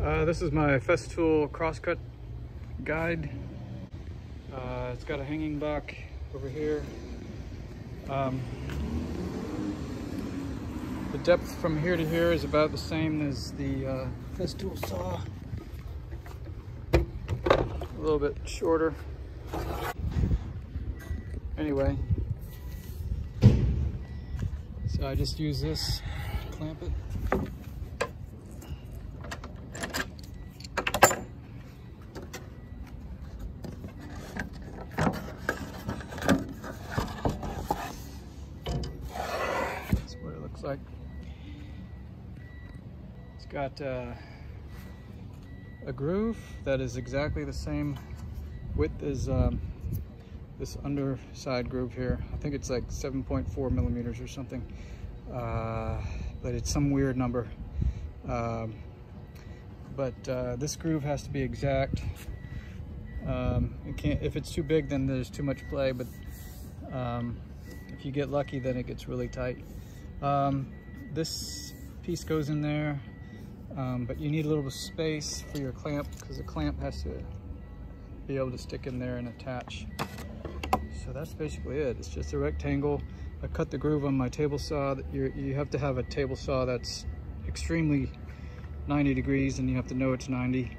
This is my Festool crosscut guide. It's got a hanging block over here. The depth from here to here is about the same as the Festool saw. A little bit shorter. Anyway, so I just use this to clamp it. That's what it looks like. It's got a groove that is exactly the same width as this underside groove here. I think it's like 7.4 millimeters or something, but it's some weird number. This groove has to be exact. It can't, if it's too big, then there's too much play, but if you get lucky, then it gets really tight. This piece goes in there, but you need a little bit of space for your clamp, because the clamp has to be able to stick in there and attach. So that's basically it. It's just a rectangle. I cut the groove on my table saw. You have to have a table saw that's extremely 90 degrees, and you have to know it's 90.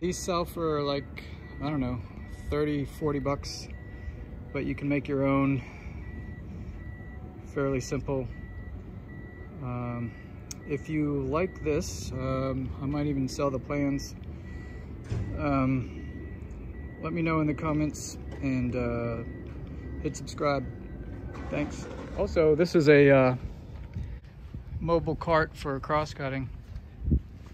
These sell for like, I don't know, 30, 40 bucks, but you can make your own. Fairly simple. If you like this, I might even sell the plans. Let me know in the comments, and hit subscribe. Thanks. Also, this is a mobile cart for cross-cutting.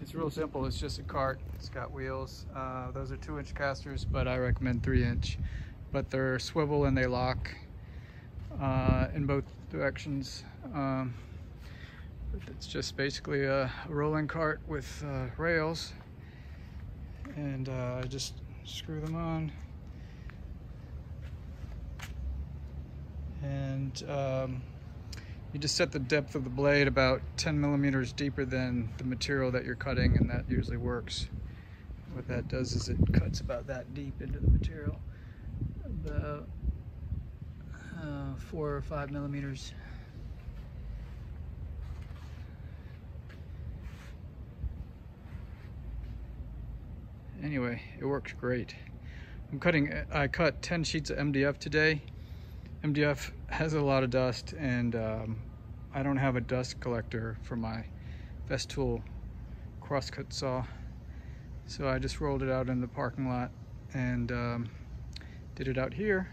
It's real simple. It's just a cart. It's got wheels. Those are 2-inch casters, but I recommend 3-inch. But they're swivel and they lock in both directions. It's just basically a rolling cart with rails, and I just screw them on, and you just set the depth of the blade about 10 millimeters deeper than the material that you're cutting, and that usually works. What that does is it cuts about that deep into the material, about 4 or 5 millimeters. Anyway, it works great. I cut 10 sheets of MDF today. MDF has a lot of dust, and I don't have a dust collector for my Festool crosscut saw. So I just rolled it out in the parking lot and did it out here.